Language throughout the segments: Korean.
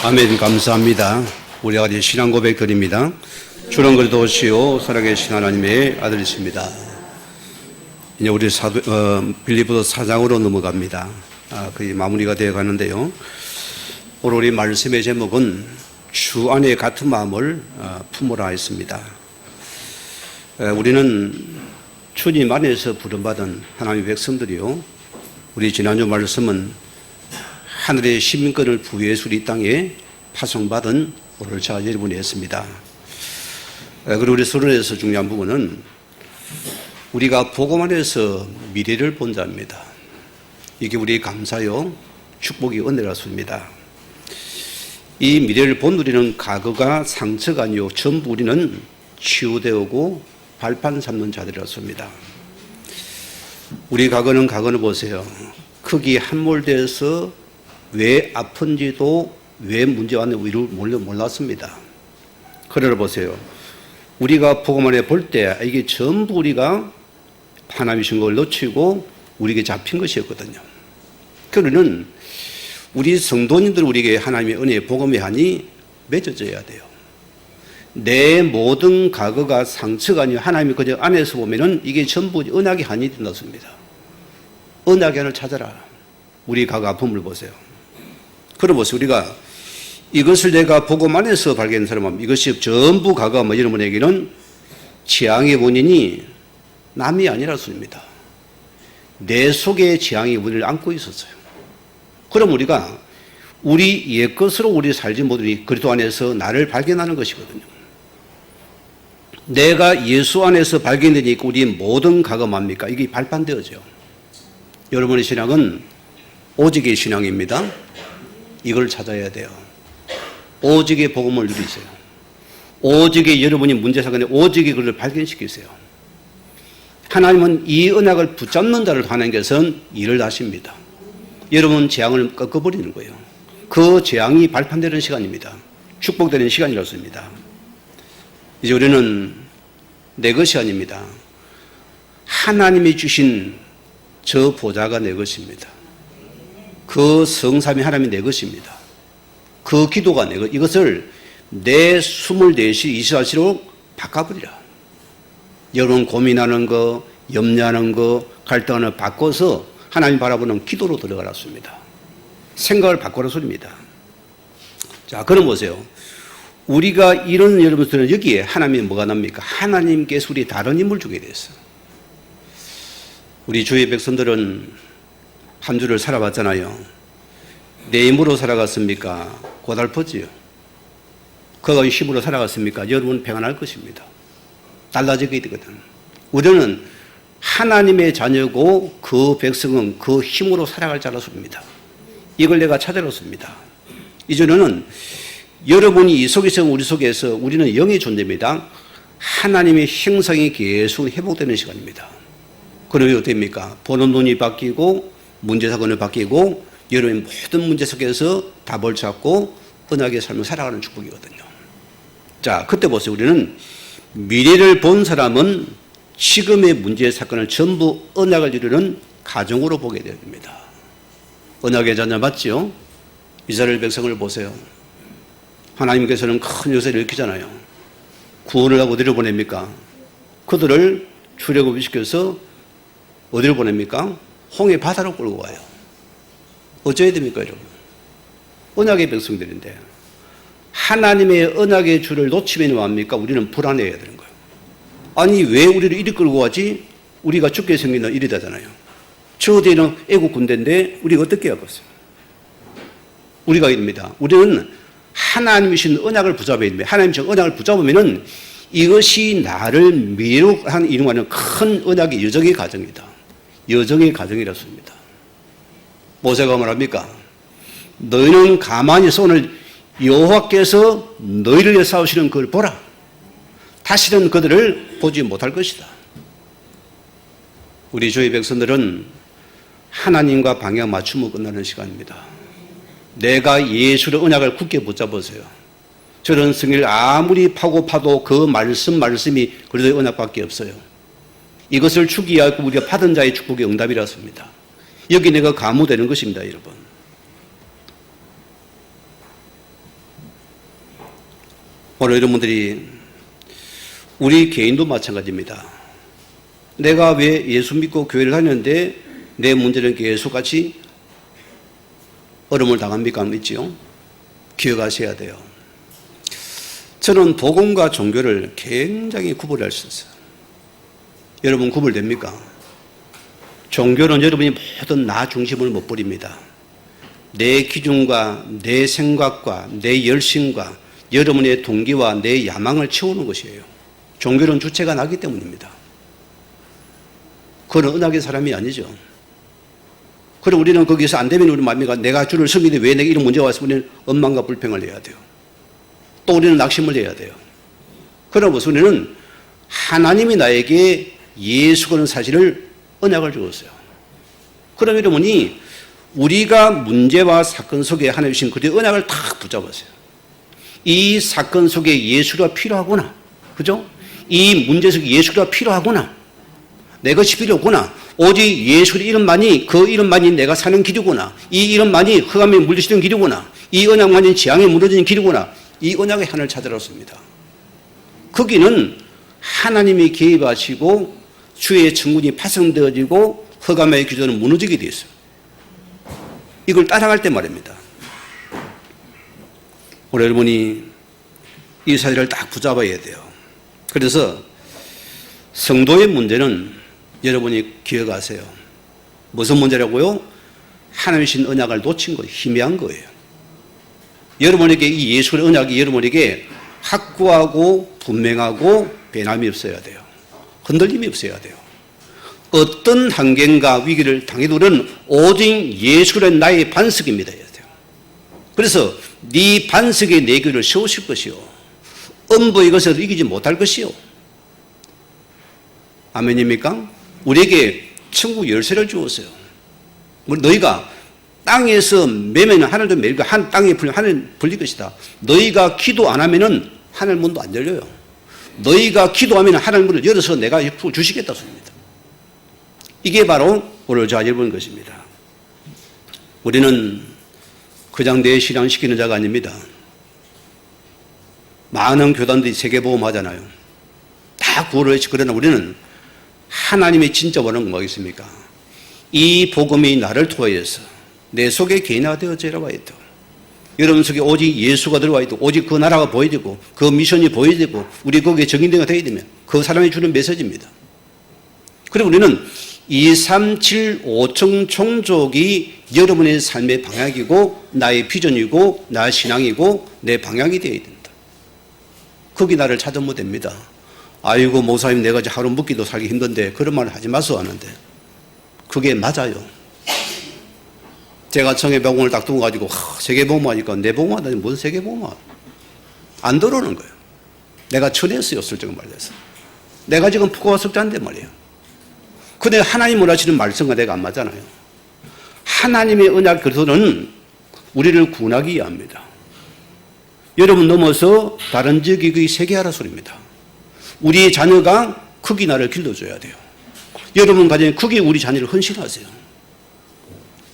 아멘. 감사합니다. 우리가 이제 신앙 고백 드립니다. 주는 그리스도시요 살아계신 하나님의 아들이십니다. 이제 우리 빌립보서 4장으로 넘어갑니다. 거의 마무리가 되어 가는데요. 오늘 우리 말씀의 제목은 주 안에 같은 마음을 품으라 했습니다. 우리는 주님 안에서 부름받은 하나님의 백성들이요. 우리 지난주 말씀은 하늘의 시민권을 부여해서 우리 땅에 파송받은 오늘 자 여러분이 했습니다. 그리고 우리 서론에서 중요한 부분은 우리가 복음 안에서 미래를 본 자입니다. 이게 우리 감사요 축복이 은혜라습니다. 이 미래를 본 우리는 과거가 상처가 아니요 전부 우리는 치유되고 발판 삼는 자들이라습니다. 우리 과거는 보세요. 크기 함몰돼서 왜 아픈지도 왜 문제가 왔는지 몰랐습니다. 그러나 보세요. 우리가 복음 안에 볼 때 이게 전부 우리가 하나님이신 걸 놓치고 우리에게 잡힌 것이었거든요. 그러는 우리 성도님들 우리에게 하나님의 은혜의 복음의 한이 맺어져야 돼요. 내 모든 과거가 상처가 아니고 하나님이 그저 안에서 보면은 이게 전부 언약의 한이 된다습니다. 언약의 한을 찾아라. 우리 과거 아픔을 보세요. 그럼 보세요. 우리가 이것을 내가 복음 안에서 발견한 사람은 이것이 전부 과거 여러분에게는 재앙의 원인이 남이 아니라서입니다. 내 속에 재앙의 원인을 안고 있었어요. 그럼 우리가 우리 옛것으로 우리 살지 못하니 그리스도 안에서 나를 발견하는 것이거든요. 내가 예수 안에서 발견되니까 우리 모든 과거 뭡니까? 이게 발판되어져요. 여러분의 신앙은 오직의 신앙입니다. 이걸 찾아야 돼요. 오직의 복음을 누리세요. 오직의 여러분이 문제 사건에 오직의 그를 발견시키세요. 하나님은 이 언약을 붙잡는 자를 하는 것은 일을 하십니다. 여러분 재앙을 꺾어버리는 거예요. 그 재앙이 발판되는 시간입니다. 축복되는 시간이었습니다. 이제 우리는 내 것이 아닙니다. 하나님이 주신 저 보좌가 내 것입니다. 그 성삼위 하나님이 내 것입니다. 그 기도가 내 것. 이것을 내 24시 24시로 바꿔버리라. 여러분 고민하는 거, 염려하는 거, 갈등하는 거 바꿔서 하나님 바라보는 기도로 들어가라습니다. 생각을 바꾸라 소리입니다. 자, 그럼 보세요. 우리가 이런 여러분들은 여기에 하나님이 뭐가 납니까? 하나님께서 우리 다른 힘을 주게 됐어요. 우리 주의 백성들은 한 주를 살아봤잖아요. 내 힘으로 살아갔습니까? 고달퍼지요. 그가 힘으로 살아갔습니까? 여러분 평안할 것입니다. 달라지게 되거든. 우리는 하나님의 자녀고 그 백성은 그 힘으로 살아갈 자라습니다. 이걸 내가 찾아놓습니다. 이제는 여러분이 이 속에서 우리 속에서 우리는 영의 존재입니다. 하나님의 형상이 계속 회복되는 시간입니다. 그러면 어떻게 됩니까? 보는 눈이 바뀌고 문제사건을 바뀌고 여러분의 모든 문제 속에서 답을 찾고 언약의 삶을 살아가는 축복이거든요. 자, 그때 보세요. 우리는 미래를 본 사람은 지금의 문제 사건을 전부 언약을 이루는 가정으로 보게 됩니다. 언약의 자녀 맞지요? 이스라엘 백성을 보세요. 하나님께서는 큰 요새를 일으키잖아요. 구원을 하고 어디로 보냅니까? 그들을 출애굽시켜서 어디로 보냅니까? 홍해 바다로 끌고 와요. 어쩌야 됩니까, 여러분? 언약의 백성들인데 하나님의 언약의 줄을 놓치면 뭐합니까? 우리는 불안해야 되는 거예요. 아니 왜 우리를 이리 끌고 가지? 우리가 죽게 생기는 일이 되잖아요. 저 뒤에는 애국 군대인데 우리가 어떻게 하겠어요? 우리가 이릅니다. 우리는 하나님이신 언약을 붙잡아야 됩니다. 하나님이신 언약을 붙잡으면은 이것이 나를 미래로 이루는 큰 언약의 여정의 과정이다. 여정의 과정이라습니다. 모세가 뭐랍니까? 너희는 가만히 있어. 오늘 여호와께서 너희를 위해 싸우시는 그걸 보라. 다시는 그들을 보지 못할 것이다. 우리 주의 백성들은 하나님과 방향 맞추면 끝나는 시간입니다. 내가 예수의 언약을 굳게 붙잡으세요. 저런 승리를 아무리 파고 파도 그 말씀이 그래도 언약밖에 없어요. 이것을 추기하고 우리가 받은 자의 축복의 응답이라습니다. 여기 내가 가무되는 것입니다, 여러분. 오늘 여러분들이 우리 개인도 마찬가지입니다. 내가 왜 예수 믿고 교회를 다녔는데 내 문제는 계속같이 어려움을 당합니까? 있지요? 기억하셔야 돼요. 저는 복음과 종교를 굉장히 구분할 수 있어요. 여러분 구분됩니까? 종교는 여러분이 모든 나 중심을 못 버립니다. 내 기준과 내 생각과 내 열심과 여러분의 동기와 내 야망을 채우는 것이에요. 종교는 주체가 나기 때문입니다. 그건 은하계 사람이 아니죠. 그럼 우리는 거기서 안 되면 우리 뭡니까? 내가 주를 섬기는데 왜 내게 이런 문제가 왔으면 우리는 원망과 불평을 해야 돼요. 또 우리는 낙심을 해야 돼요. 그러면서 우리는 하나님이 나에게 예수라는 사실을 언약을 주었어요. 그럼 여러분이 우리가 문제와 사건 속에 하나님 주신 그 언약을 딱 붙잡았어요. 이 사건 속에 예수가 필요하구나. 그죠? 이 문제 속에 예수가 필요하구나. 내 것이 필요 없구나. 오직 예수의 이름만이 그 이름만이 내가 사는 길이구나. 이 이름만이 흑암에 물리시는 길이구나. 이 언약만이 재앙에 무너지는 길이구나. 이 언약의 하나를 찾아왔습니다. 거기는 하나님이 개입하시고 주의 천군이 파송되어지고 흑암의 기존은 무너지게 되어 있어요. 이걸 따라갈 때 말입니다. 우리 여러분이 이 사실을 딱 붙잡아야 돼요. 그래서 성도의 문제는 여러분이 기억하세요. 무슨 문제라고요? 하나님의 신 언약을 놓친 거예요. 희미한 거예요. 여러분에게 이 예수의 언약이 여러분에게 확고하고 분명하고 변함이 없어야 돼요. 흔들림이 없어야 돼요. 어떤 환경과 위기를 당해도는 오직 예수는 나의 반석입니다. 그래서 네 반석에 내 길을 세우실 것이요. 음부의 것에도 이기지 못할 것이요. 아멘입니까? 우리에게 천국 열쇠를 주었어요. 너희가 땅에서 매면 하늘도 매고 땅에 풀리면 하늘 풀릴 것이다. 너희가 기도 안 하면은 하늘 문도 안 열려요. 너희가 기도하면 하늘 문을 열어서 내가 약속을 주시겠다 소리입니다. 이게 바로 오늘 저와 여러분 것입니다. 우리는 그냥 내 신앙시키는 자가 아닙니다. 많은 교단들이 세계보험 하잖아요. 다 구호를 외치. 그러나 우리는 하나님의 진짜 원하는 뭐겠습니까? 이 복음이 나를 통하여서 내 속에 개인화되어 들어와야 돼요. 여러분 속에 오직 예수가 들어와 있고 오직 그 나라가 보여지고 그 미션이 보여지고 우리 거기에 적용되어야 되면 그 사람이 주는 메시지입니다. 그리고 우리는 2, 3, 7, 5층 종족이 여러분의 삶의 방향이고 나의 비전이고 나의 신앙이고 내 방향이 되어야 된다. 거기 나를 찾으면 됩니다. 아이고 목사님 내가 하루 묵기도 살기 힘든데 그런 말을 하지 마소 하는데 그게 맞아요. 제가 청해병원을 딱 두고 가지고 세계보험하니까 내 보험하다니 뭔 세계보험하 안 들어오는 거예요. 내가 철회했어요. 솔직히 말해서 내가 지금 부고가 석자인데 말이에요. 근데 하나님 원하시는 말씀과 내가 안 맞잖아요. 하나님의 언약 그리스도는 우리를 구원하기 위함입니다. 여러분 넘어서 다른 지역이 세계하라 소리입니다. 우리의 자녀가 크기 나를 길러줘야 돼요. 여러분 가정에 크기 우리 자녀를 헌신하세요.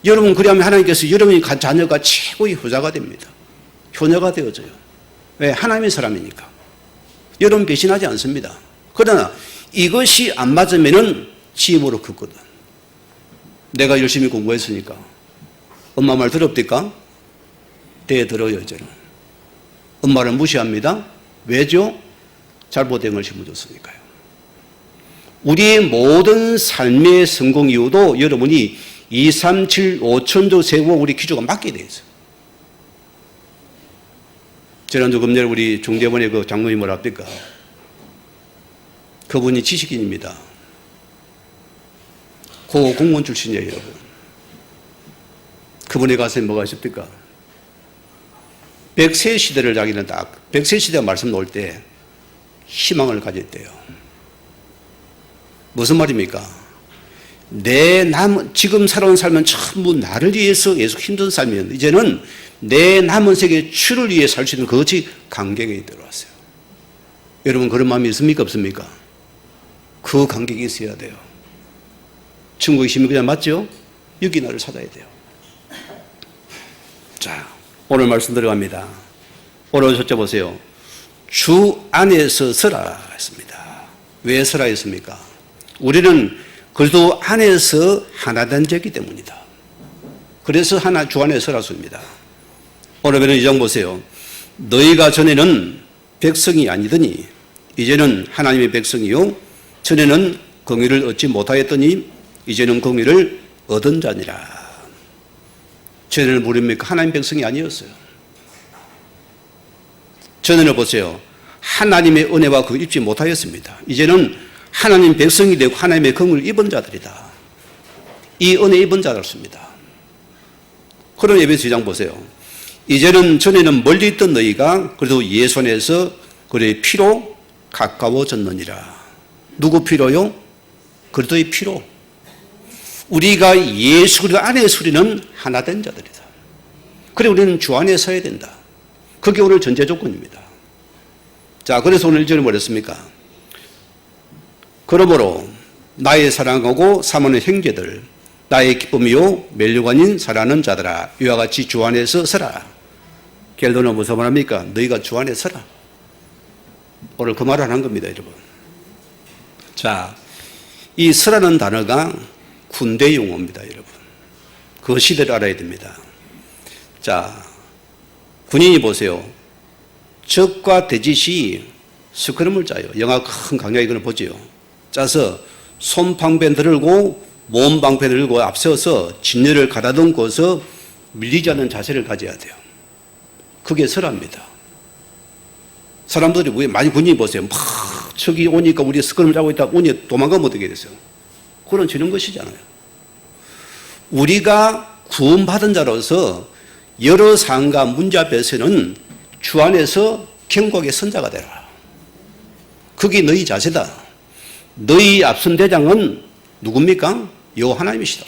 여러분 그리하면 하나님께서 여러분의 자녀가 최고의 효자가 됩니다. 효녀가 되어져요. 왜? 하나님의 사람이니까. 여러분 배신하지 않습니다. 그러나 이것이 안 맞으면은 치임으로 컸거든. 내가 열심히 공부했으니까. 엄마 말 들었습니까? 들어요, 이제는. 엄마를 무시합니다. 왜죠? 잘못된 걸 심어줬으니까요. 우리의 모든 삶의 성공 이유도 여러분이 2, 3, 7, 5천조 세우고 우리 기조가 맞게 돼 있어요. 지난주 금요일 우리 중대본의 그 장로님 뭐라 합니까? 그분이 지식인입니다. 고 공무원 출신이에요, 여러분. 그분에 가서 뭐가 있습니까? 백세 시대를 자기는 딱, 백세 시대 말씀 나올 때 희망을 가졌대요. 무슨 말입니까? 지금 살아온 삶은 전부 나를 위해서 계속 힘든 삶이었는데, 이제는 내 남은 세계 주를 위해 살 수 있는 그것이 감격에 들어왔어요. 여러분, 그런 마음이 있습니까? 없습니까? 그 감격이 있어야 돼요. 천국의 힘이 그냥 맞죠? 여기 나를 찾아야 돼요. 자, 오늘 말씀 들어갑니다. 오늘 첫째 보세요. 주 안에서 서라 했습니다. 왜 서라 했습니까? 우리는 그리스도 안에서 하나 된 자이기 때문이다. 그래서 주 안에 서라 씁니다. 오늘 배는 이 장 보세요. 너희가 전에는 백성이 아니더니 이제는 하나님의 백성이요 전에는 공의를 얻지 못하였더니 이제는 공의를 얻은 자니라. 전에는 무엇입니까? 하나님 백성이 아니었어요. 전에는 보세요. 하나님의 은혜와 그걸 입지 못하였습니다. 이제는 하나님 백성이 되고 하나님의 공의를 입은 자들이다. 이 은혜 입은 자들입니다. 그런 에베소 2장 보세요. 이제는 전에는 멀리 있던 너희가 그래도 예수 안에서 그의 피로 가까워졌느니라. 누구 피로요? 그리스도의 피로. 우리가 예수 그리스도 안에서 우리는 하나 된 자들이다. 그래 우리는 주 안에 서야 된다. 그게 오늘 전제 조건입니다. 자, 그래서 오늘 1절에 뭐랬습니까? 그러므로 나의 사랑하고 사모하는 형제들 나의 기쁨이요 멸류관인 사랑하는 자들아 이와 같이 주 안에서 서라. 겔도는 무슨 말합니까? 너희가 주 안에 서라. 오늘 그 말을 하는 겁니다, 여러분. 자, 이 서라는 단어가 군대 용어입니다, 여러분. 그 시대를 알아야 됩니다. 자, 군인이 보세요. 적과 대짓이 스크럼을 짜요. 영화 큰 강약 이거는 보지요. 짜서 손방패 들고 몸방패 들고 앞세워서 진열을 가다듬고서 밀리지 않는 자세를 가져야 돼요. 그게 설합니다. 사람들이 왜 많이 군인이 보세요. 막 적이 오니까 우리 스크럼을 짜고 있다 오니 도망가면 어떻게 되세요? 그런 지는 것이잖아요. 우리가 구원받은 자로서 여러 상황과 문제 앞에서는 주 안에서 견고하게 선자가 되라. 그게 너희 자세다. 너희 앞선 대장은 누굽니까? 여호와 하나님이시다.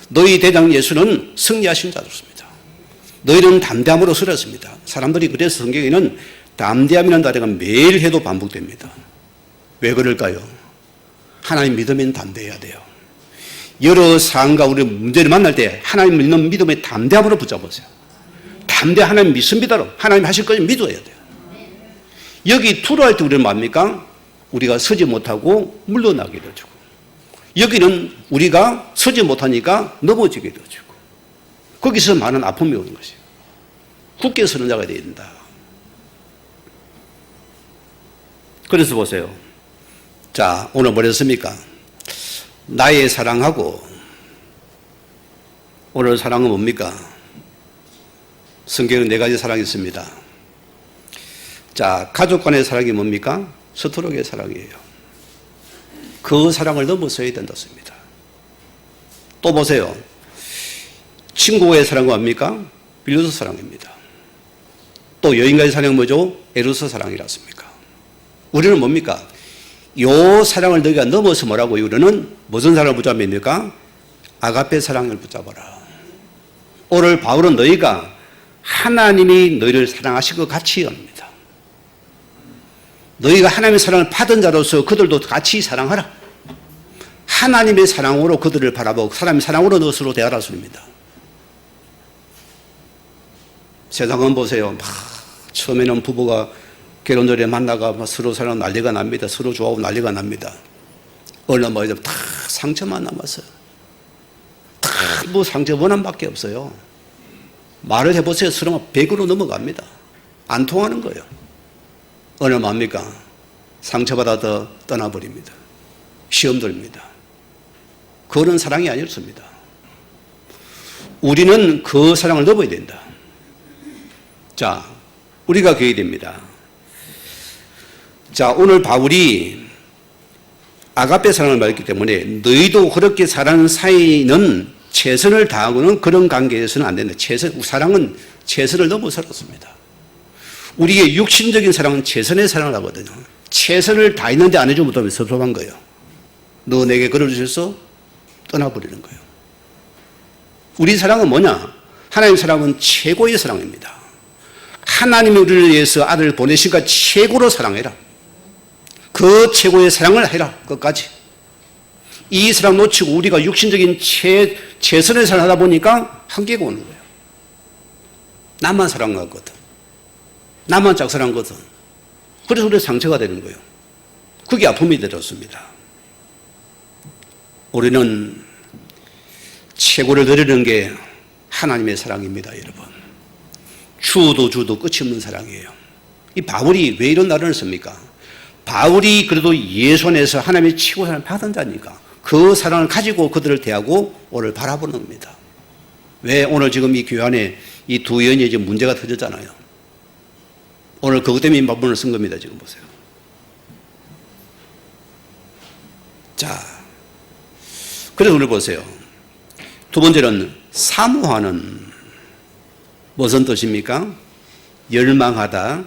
너희 대장 예수는 승리하신 자였습니다. 너희는 담대함으로 서렸습니다. 사람들이 그래서 성경에는 담대함이라는 단어가 매일 해도 반복됩니다. 왜 그럴까요? 하나님 믿으면 담대해야 돼요. 여러 상황과 우리 문제를 만날 때 하나님 믿는 믿음에 담대함으로 붙잡으세요. 담대 하나님 믿습니다로 하나님 하실 거니 믿어야 돼요. 여기 투로할 때 우리는 뭡니까? 우리가 서지 못하고 물러나게 되어지고 여기는 우리가 서지 못하니까 넘어지게 되어지고 거기서 많은 아픔이 오는 것이에요. 굳게 서는 자가 되어야 된다. 그래서 보세요. 자, 오늘 뭐랬습니까? 나의 사랑하고 오늘 사랑은 뭡니까? 성경은 4가지 사랑이 있습니다. 자, 가족 간의 사랑이 뭡니까? 서투르게 사랑이에요. 그 사랑을 넘어서야 된다습니다. 또 보세요. 친구의 사랑은 뭡니까? 빌로소 사랑입니다. 또 여인과의 사랑은 뭐죠? 에로스 사랑이라습니까? 우리는 뭡니까? 요 사랑을 너희가 넘어서 뭐라고 우리는 무슨 사랑을 붙잡습니까? 아가페 사랑을 붙잡아라. 오늘 바울은 너희가 하나님이 너희를 사랑하신 것 같이 합니다. 너희가 하나님의 사랑을 받은 자로서 그들도 같이 사랑하라. 하나님의 사랑으로 그들을 바라보고 사람의 사랑으로 너스로 대하라 소리입니다. 세상은 보세요. 처음에는 부부가 결혼 전에 만나가 서로 사랑 난리가 납니다. 서로 좋아하고 난리가 납니다. 얼마 만에 다 상처만 남았어요. 다 뭐 상처 원한밖에 없어요. 말을 해보세요. 서로 100으로 넘어갑니다. 안 통하는 거예요. 어느 뭡니까? 상처받아 더 떠나버립니다. 시험 들입니다. 그런 사랑이 아니었습니다. 우리는 그 사랑을 넘어야 된다. 자, 우리가 그래야 됩니다. 자, 오늘 바울이 아가페 사랑을 말했기 때문에 너희도 그렇게 사랑하는 사이는 최선을 다하고는 그런 관계에서는 안 된다. 사랑은 최선을 넘어섰습니다. 우리의 육신적인 사랑은 최선의 사랑을 하거든요. 최선을 다했는데 안 해주면 또 섭섭한 거예요. 너 내게 걸어주셔서 떠나버리는 거예요. 우리 사랑은 뭐냐? 하나님 사랑은 최고의 사랑입니다. 하나님이 우리를 위해서 아들을 보내시니까 최고로 사랑해라. 그 최고의 사랑을 해라. 끝까지. 이 사랑 놓치고 우리가 육신적인 최선의 사랑을 하다 보니까 한계가 오는 거예요. 나만 사랑하거든. 나만 짝사랑하거든. 그래서 우리 상처가 되는 거예요. 그게 아픔이 되었습니다. 우리는 최고를 누리는 게 하나님의 사랑입니다, 여러분. 주도 끝이 없는 사랑이에요. 이 바울이 왜 이런 날을 씁니까? 바울이 그래도 예수 안에서 하나님의 최고 사랑을 받은 자니까 그 사랑을 가지고 그들을 대하고 오늘 바라보는 겁니다. 왜 오늘 지금 이 교회 안에 이 두 여인이 지금 문제가 터졌잖아요. 오늘 그것 때문에 이 본문을 쓴 겁니다. 지금 보세요. 자, 그래서 오늘 보세요. 두 번째는 사모하는 무슨 뜻입니까? 열망하다,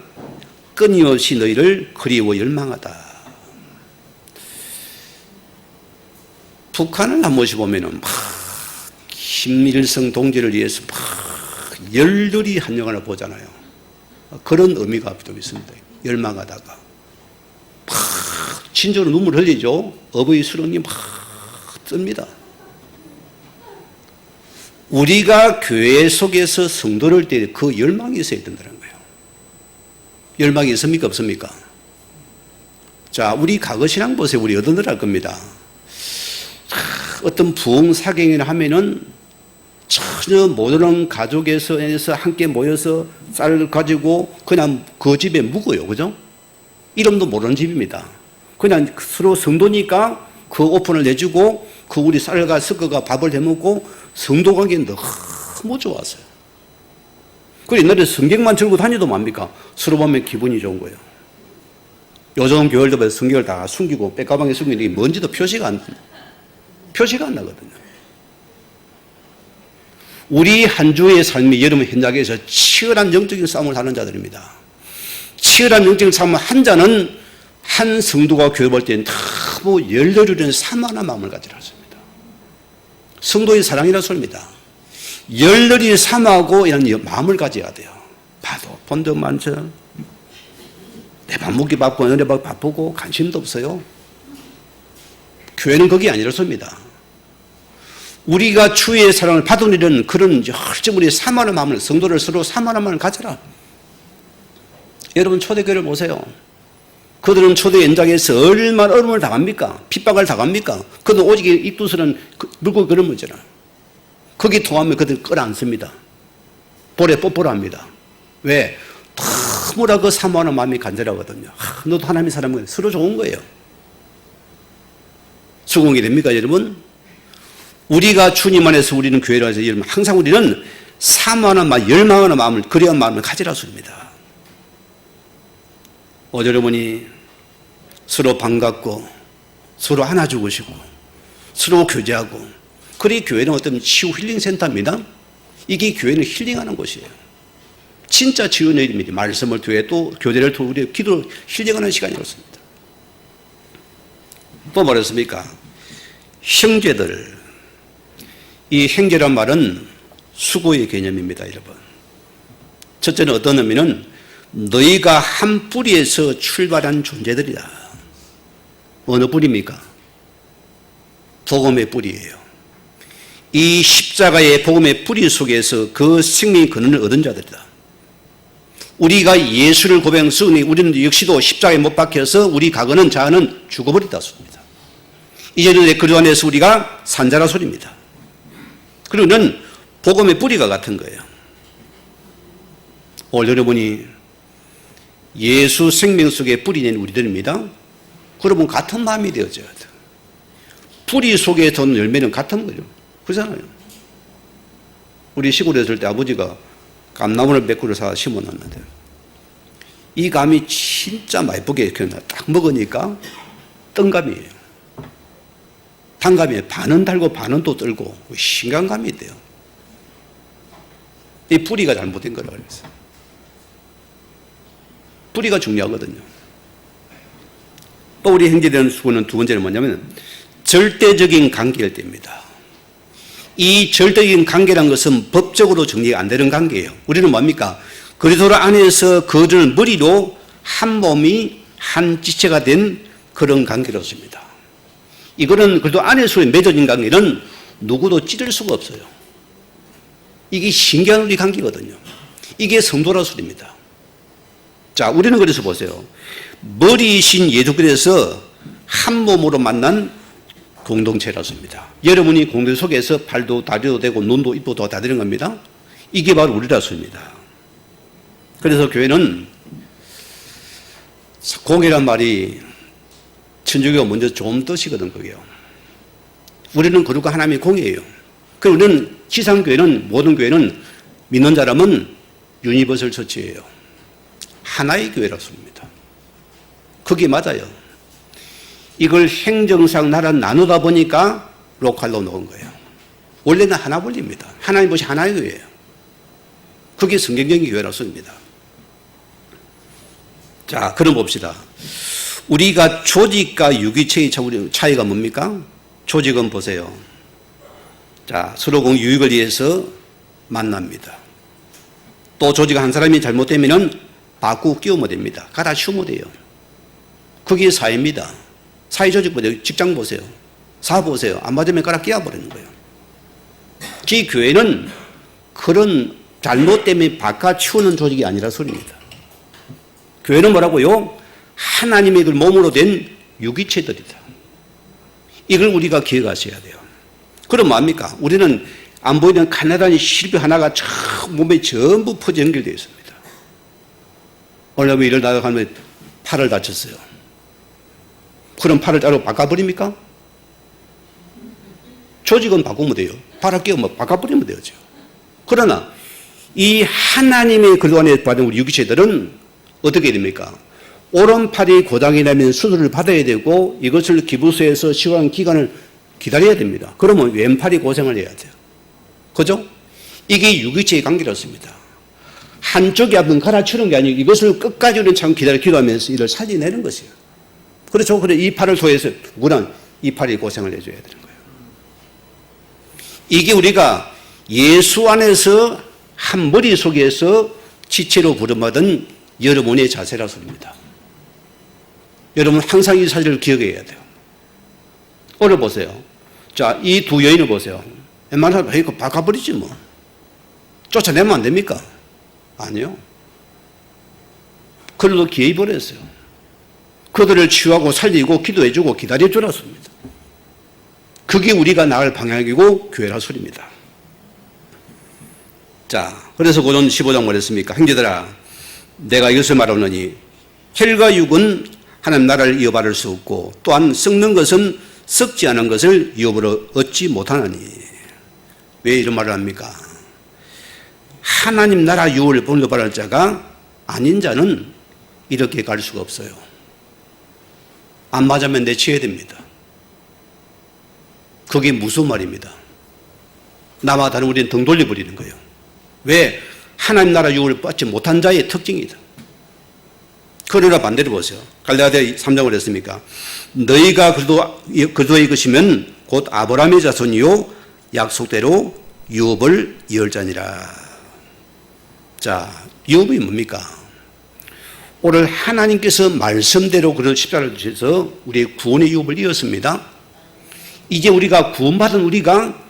끊임없이 너희를 그리워 열망하다. 북한을 한 번씩 보면은 막 김일성 동지를 위해서 막 열렬히 한영화를 보잖아요. 그런 의미가 좀 있습니다. 열망하다가 막 진정으로 눈물 흘리죠. 어버이 수령님 막 뜹니다. 우리가 교회 속에서 성도를 때 그 열망이 있어야 된다는 거예요. 열망이 있습니까? 없습니까? 자, 우리 과거 신앙 보세요. 우리 어떤 들 할 겁니다. 어떤 부흥사경이나 하면은 전혀 모르는 가족에서 함께 모여서 쌀을 가지고 그냥 그 집에 묵어요. 그죠? 이름도 모르는 집입니다. 그냥 서로 성도니까 그 오픈을 내주고 그 우리 쌀과 섞어가 밥을 해먹고 성도 관계는 너무 좋았어요. 그 옛날에 성경만 들고 다니도 뭡니까? 서로 보면 기분이 좋은 거예요. 요즘 교회들보다 성경을 다 숨기고 백가방에 숨기는 게 뭔지도 표시가 안 나거든요. 우리 한 주의 삶이 여러분 현장에서 치열한 영적인 싸움을 하는 자들입니다. 치열한 영적인 싸움을 한 자는 한 성도가 교회 볼 때는 너무 열렬히 사모하는 마음을 가지라 했습니다. 성도의 사랑이라는 소리입니다. 열렬히 사모하고 이런 마음을 가져야 돼요. 봐도 본적 많죠. 내 밥 먹기 바쁘고 은혜 받기 바쁘고 관심도 없어요. 교회는 그게 아니라습니다. 우리가 주의 사랑을 받은 일은 그런 열정 우리 사모하는 마음을 성도를 서로 사모하는 마음을 가져라. 여러분 초대교회를 보세요. 그들은 초대 현장에서 얼마나 어려움을 당합니까? 핍박을 당합니까? 그들은 오직 입두서는 물고 그런 문제라. 거기 통하면 그들은 끌어안습니다. 볼에 뽀뽀를 합니다. 왜? 너무나 그 사모하는 마음이 간절하거든요. 너도 하나님의 사람은 서로 좋은 거예요. 수긍이 됩니까, 여러분? 우리가 주님 안에서 우리는 교회를 해서 여러분 항상 우리는 사모하는 마음, 열망하는 마음을 그리한 마음을 가지라 소리입니다. 여러분이 서로 반갑고 서로 안아주고 싶고 서로 교제하고 그래 교회는 어떤 치유 힐링 센터입니다. 이게 교회는 힐링하는 곳이에요. 진짜 치유의 일입니다. 말씀을 통해 또 교제를 통해 우리 기도로 힐링하는 시간이었습니다. 또 뭐랬습니까? 형제들. 이 형제란 말은 수고의 개념입니다, 여러분. 첫째는 어떤 의미는 너희가 한 뿌리에서 출발한 존재들이다. 어느 뿌리입니까? 복음의 뿌리예요. 이 십자가의 복음의 뿌리 속에서 그 생명의 근원을 얻은 자들이다. 우리가 예수를 고백했으니 우리는 역시도 십자가에 못 박혀서 우리 과거는 자아는 죽어버리다 소리입니다. 이제는 그 안에서 우리가 산자라 소리입니다. 그리고는 복음의 뿌리가 같은 거예요. 오늘 여러분이 예수 생명 속에 뿌리낸 우리들입니다. 그러면 같은 마음이 되어져야 돼요. 뿌리 속에 든 열매는 같은 거죠. 그렇잖아요. 우리 시골에 있을 때 아버지가 감나무를 몇 그루 사 심어놨는데 이 감이 진짜 맛있게 딱 먹으니까 뜬감이에요. 단감이에요. 반은 달고 반은 또 떨고 신간감이 돼요. 이 뿌리가 잘못된 거라고 그랬어요. 뿌리가 중요하거든요. 또 우리 형제되는 수고는 두 번째는 뭐냐면 절대적인 관계일 때입니다. 이 절대적인 관계란 것은 법적으로 정리가 안 되는 관계예요. 우리는 뭡니까? 그리스도 안에서 그들 머리로 한 몸이 한 지체가 된 그런 관계로습니다. 이거는 그래도 안에서 맺어진 관계는 누구도 찌를 수가 없어요. 이게 신기한 우리 관계거든요. 이게 성도라 소리입니다. 자, 우리는 그래서 보세요. 머리이신 예수께서 한 몸으로 만난 공동체라습니다. 여러분이 공동체 속에서 팔도 다리도 되고 눈도 입도 다 되는 겁니다. 이게 바로 우리라습니다. 그래서 교회는 공이란 말이 천주교가 먼저 좋은 뜻이거든, 그게요. 우리는 거룩한 하나님의 공이에요. 그리고 우리는 지상교회는, 모든 교회는 믿는 사람은 유니버설 처치예요. 하나의 교회라습니다. 그게 맞아요. 이걸 행정상 나라 나누다 보니까 로컬로 놓은 거예요. 원래는 하나 권리입니다. 하나님 것이 하나의 교회예요. 그게 성경적인 교회라습니다. 자, 그럼 봅시다. 우리가 조직과 유기체의 차이가 뭡니까? 조직은 보세요. 자, 서로 유익을 위해서 만납니다. 또 조직 한 사람이 잘못되면 바꾸고 끼우면 됩니다. 갈아치우면 돼요. 그게 사회입니다. 사회조직 보세요. 직장 보세요. 사업 보세요. 안 맞으면 갈아 끼워버리는 거예요. 그 교회는 그런 잘못되면 바꿔치우는 조직이 아니라 소리입니다. 교회는 뭐라고요? 하나님의 그 몸으로 된 유기체들이다. 이걸 우리가 기억하셔야 돼요. 그럼 뭐합니까? 우리는 안 보이는 가나다니 실비 하나가 저 몸에 전부 퍼져 연결되어 있습니다. 오늘 일을 나가면 팔을 다쳤어요. 그럼 팔을 자르고 바꿔버립니까? 조직은 바꾸면 돼요. 팔을 끼우면 바꿔버리면 되죠. 그러나 이 하나님의 그 안에 받은 우리 유기체들은 어떻게 됩니까? 오른팔이 고장이 나면 수술을 받아야 되고 이것을 기부소에서 시간 기간을 기다려야 됩니다. 그러면 왼팔이 고생을 해야 돼요. 그죠? 이게 유기체의 관계였습니다. 한쪽이 한번 갈아치우는 게 아니고 이것을 끝까지 우리는 참 기도하면서 이를 살려내는 것이에요. 그렇죠. 그래 이 팔을 통해서 누구나 이 팔이 고생을 해줘야 되는 거예요. 이게 우리가 예수 안에서 한 머리 속에서 지체로 부름받은 여러분의 자세라 소리입니다. 여러분 항상 이 사실을 기억해야 돼요. 오늘 보세요. 자, 이 두 여인을 보세요. 웬만하면 이거 바꿔버리지 뭐. 쫓아내면 안 됩니까? 아니요. 그들도 기회해 버렸어요. 그들을 치유하고 살리고 기도해주고 기다려주었습니다. 그게 우리가 나갈 방향이고 교회라 소리입니다. 자, 그래서 고전 15장 뭐랬습니까? 형제들아, 내가 이것을 말하노니 혈과 육은 하나님 나라를 이어받을 수 없고 또한 썩는 것은 썩지 않은 것을 이어받아 얻지 못하나니. 왜 이런 말을 합니까? 하나님 나라 유업을 본받을 자가 아닌 자는 이렇게 갈 수가 없어요. 안 맞으면 내치해야 됩니다. 그게 무슨 말입니다. 나와 다른 우리는 등 돌려버리는 거예요. 왜? 하나님 나라 유업을 받지 못한 자의 특징이다. 그러나 반대로 보세요. 갈라디아 3장을 했습니까? 너희가 그리스도의 것이면 곧 아브라함의 자손이요 약속대로 유업을 이을 자니라. 자, 유업이 뭡니까? 오늘 하나님께서 말씀대로 그런 십자가를 주셔서 우리의 구원의 유업을 이었습니다. 이제 우리가 구원받은 우리가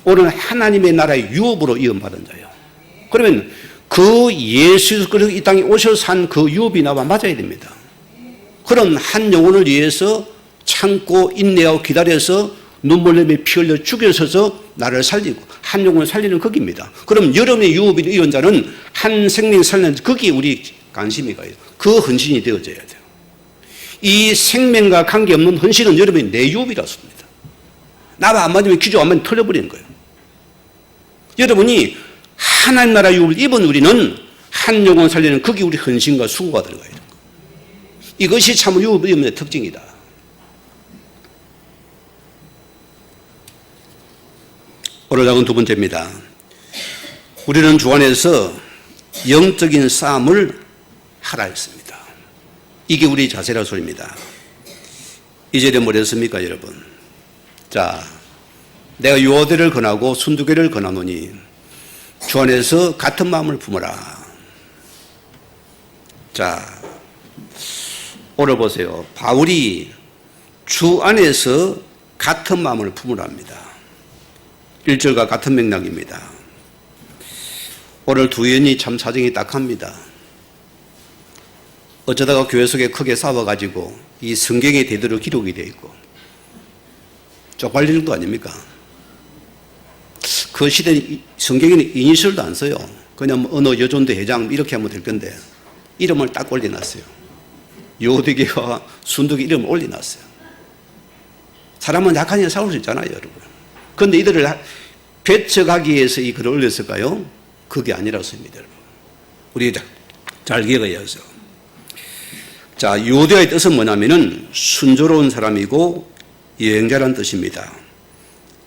오늘 하나님의 나라의 유업으로 이음받은 자예요. 그러면 그 예수 그리스도 이 땅에 오셔서 산 그 유업이 나와 맞아야 됩니다. 그런 한 영혼을 위해서 참고 인내하고 기다려서 눈물 흘리며 피 흘려 죽여서서 나를 살리고 한 영혼을 살리는 거기입니다. 그럼 여러분의 유업이 이은 자는 한 생명 살리는 거기에 우리 관심이 가요. 그 헌신이 되어져야 돼요. 이 생명과 관계없는 헌신은 여러분의 내 유업이라습니다. 나와 안 맞으면 기조 안 맞으면 털려버리는 거예요. 여러분이 하나님 나라 유업을 입은 우리는 한 영혼 살리는 거기 우리 헌신과 수고가 들어가야 돼요. 이것이 참 유업을 입는 특징이다. 오늘 작은 두 번째입니다. 우리는 주 안에서 영적인 싸움을 하라 했습니다. 이게 우리 자세라 소리입니다. 이절에 뭐랬습니까, 여러분? 자, 내가 요대를 권하고 순두개를 권하노니 주 안에서 같은 마음을 품어라. 자, 오늘 보세요. 바울이 주 안에서 같은 마음을 품으랍니다. 1절과 같은 맥락입니다. 오늘 두 여인이 참 사정이 딱합니다. 어쩌다가 교회 속에 크게 싸워가지고 이 성경에 대대로 기록이 되어 있고 쪽팔리는 거 아닙니까? 그 시대는 성경에는 이니셜도 안 써요. 그냥 뭐 어느 여존대 회장 이렇게 하면 될 건데 이름을 딱 올려놨어요. 요대계와 순두계 이름을 올려놨어요. 사람은 약하니까 싸울 수 있잖아요, 여러분. 그런데 이들을 배척하기 위해서 이 글을 올렸을까요? 그게 아니라서입니다, 여러분. 우리 잘 기억해야 해서. 자, 요대의 뜻은 뭐냐면은 순조로운 사람이고 여행자라는 뜻입니다.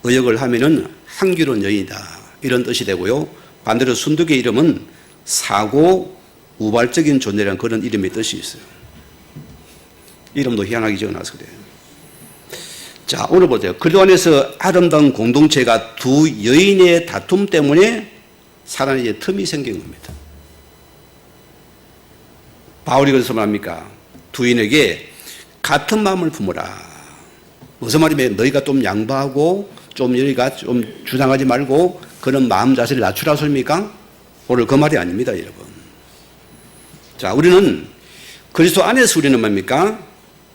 의역을 하면은 향기로운 여인이다 이런 뜻이 되고요. 반대로 순두계 이름은 사고 우발적인 존재라는 그런 이름의 뜻이 있어요. 이름도 희한하게 지어놔서 그래요. 자, 오늘 보세요. 그리스도 안에서 아름다운 공동체가 두 여인의 다툼 때문에 사단에 이제 틈이 생긴 겁니다. 바울이 그래서 말합니까? 두 여인에게 같은 마음을 품어라. 무슨 말이면 너희가 좀 양보하고 좀 너희가 좀 주장하지 말고 그런 마음 자세를 낮추라 소리입니까? 오늘 그 말이 아닙니다, 여러분. 자, 우리는 그리스도 안에서 우리는 뭡니까?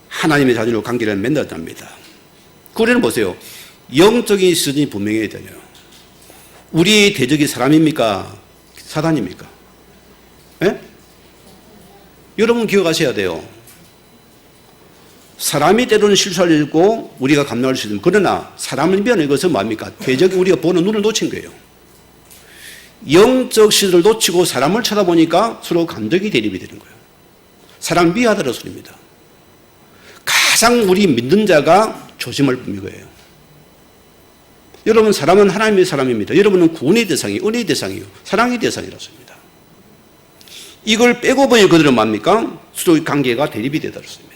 하나님의 자녀로 관계를 맺는답니다. 우리는 보세요. 영적인 수준이 분명해야 돼요. 우리의 대적이 사람입니까? 사단입니까? 예? 여러분 기억하셔야 돼요. 사람이 때로는 실수할 수 있고 우리가 감당할 수 있는, 그러나 사람을 미워하는 것은 뭡니까? 대적이 우리가 보는 눈을 놓친 거예요. 영적 시선을 놓치고 사람을 쳐다보니까 서로 감정이 대립이 되는 거예요. 사람 미워하더라 소리입니다. 가장 우리 믿는 자가 조심할 뿐이고요. 여러분, 사람은 하나님의 사람입니다. 여러분은 구원의 대상이, 은혜의 대상이요, 사랑의 대상이라습니다. 이걸 빼고 보니 그들은 뭡니까? 서로의 관계가 대립이 되더라습니다.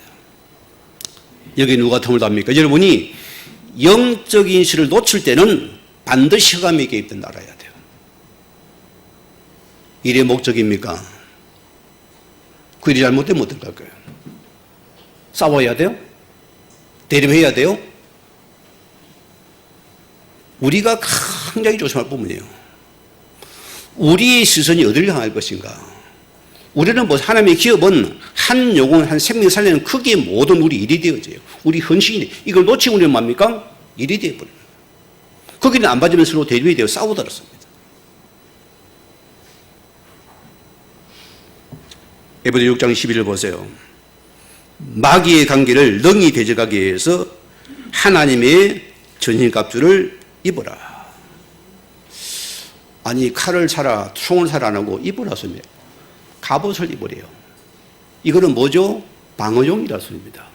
여기 누가 틈을 답니까? 여러분이 영적인 실을 놓칠 때는 반드시 흑암에 개입된 알아야 돼요. 일의 목적입니까? 그 일이 잘못되면 어떡할 거예요? 싸워야 돼요? 대립해야 돼요? 우리가 굉장히 조심할 부분이에요. 우리의 시선이 어디를 향할 것인가? 우리는 뭐 하나님의 기업은 한 영혼, 한 생명 살리는 크기의 모든 우리 일이 되어져요. 우리 헌신이 이걸 놓치고 우리는 뭡니까? 일이 되어버려요. 거기는 안 받으면 서로 대립이 되어 싸우더랬습니다. 에베소 6장 11절 보세요. 마귀의 관계를 능히 대적하기 위해서 하나님의 전신갑주를 입어라. 아니, 칼을 차라, 총을 차라 안 하고 입으라 소리입니다. 갑옷을 입으래요. 이거는 뭐죠? 방어용이라 소리입니다.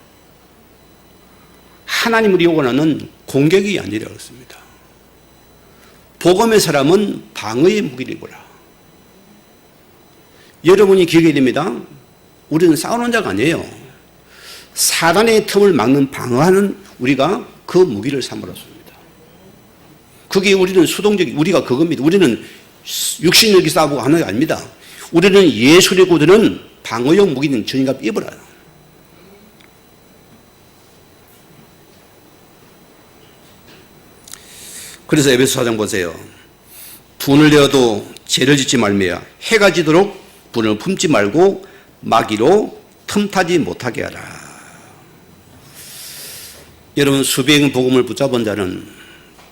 하나님을 요구하는 공격이 아니라 그렇습니다. 복음의 사람은 방어의 무기를 입어라. 여러분이 기억해야 됩니다. 우리는 싸우는 자가 아니에요. 사단의 틈을 막는 방어하는 우리가 그 무기를 삼으라 소리입니다. 그게 우리는 수동적인, 우리가 그겁니다. 우리는 육신력이 싸우고 하는 게 아닙니다. 우리는 예수의 구들은 방어용 무기는 전인갑 입어라. 그래서 에베소 4장 보세요. 분을 내어도 죄를 짓지 말며 해가 지도록 분을 품지 말고 마귀로 틈타지 못하게 하라. 여러분, 수백 복음을 붙잡은 자는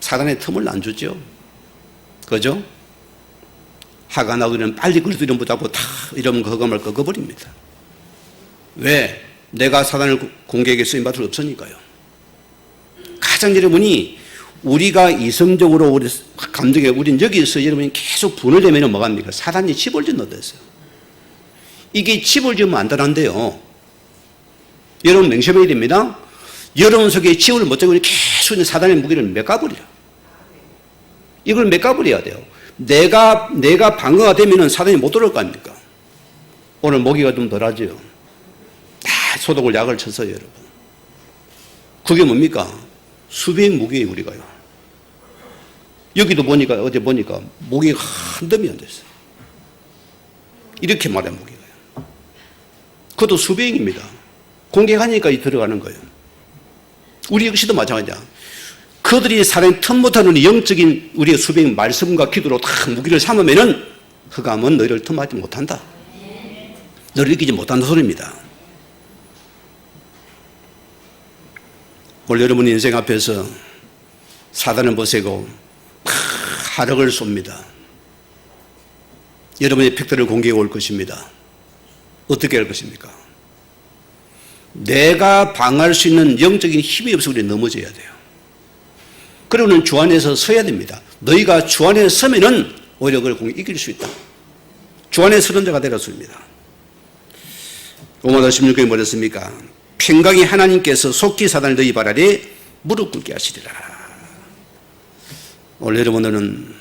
사단의 틈을 안 주죠. 그죠? 화가 나고 이러면 빨리 그리스도 이름 붙잡고 다 이러면 거감을 꺾어버립니다. 왜? 내가 사단을 공격에 쓰임받을 수 없으니까요. 가장 여러분이 우리가 이성적으로 우리 감정에 우리는 여기서 여러분이 계속 분을 내면 뭐가 합니까? 사단이 칩을 짓는다어요. 이게 칩을 지으면 안전한데요. 여러분 명심해야 됩니다. 여러분 속에 칩을 못 잡고 계속 사단의 무기를 메꿔버려요. 이걸 메꿔버려야 돼요. 내가 방어가 되면은 사단이 못 들어올 거 아닙니까? 오늘 모기가 좀 덜하죠. 다 소독을 약을 쳤어요, 여러분. 그게 뭡니까? 수백 무기예요, 우리가요. 여기도 보니까, 어제 보니까 모기가 한 덤이 안 됐어요. 이렇게 말해, 모기가요. 그것도 수백입니다. 공격하니까 들어가는 거예요. 우리 역시도 마찬가지야. 그들이 사람의 틈 못하는 영적인 우리의 수백 말씀과 기도로 다 무기를 삼으면은 흑암은 너희를 틈하지 못한다. 너를 이기지 못한다는 소리입니다. 오늘 여러분 인생 앞에서 사단을 보세고 화력을 쏩니다. 여러분의 팩트를 공개해 올 것입니다. 어떻게 할 것입니까? 내가 방어할 수 있는 영적인 힘이 없어 우리 넘어져야 돼요. 그러면 주 안에서 서야 됩니다. 너희가 주 안에 서면은 오히려 그걸 이길 수 있다. 주 안에 서는 자가 되라 소리입니다. 로마서 16장에 뭐랬습니까? 평강의 하나님께서 속히 사단을 너희 발 아래 무릎 꿇게 하시리라. 오늘 여러분들은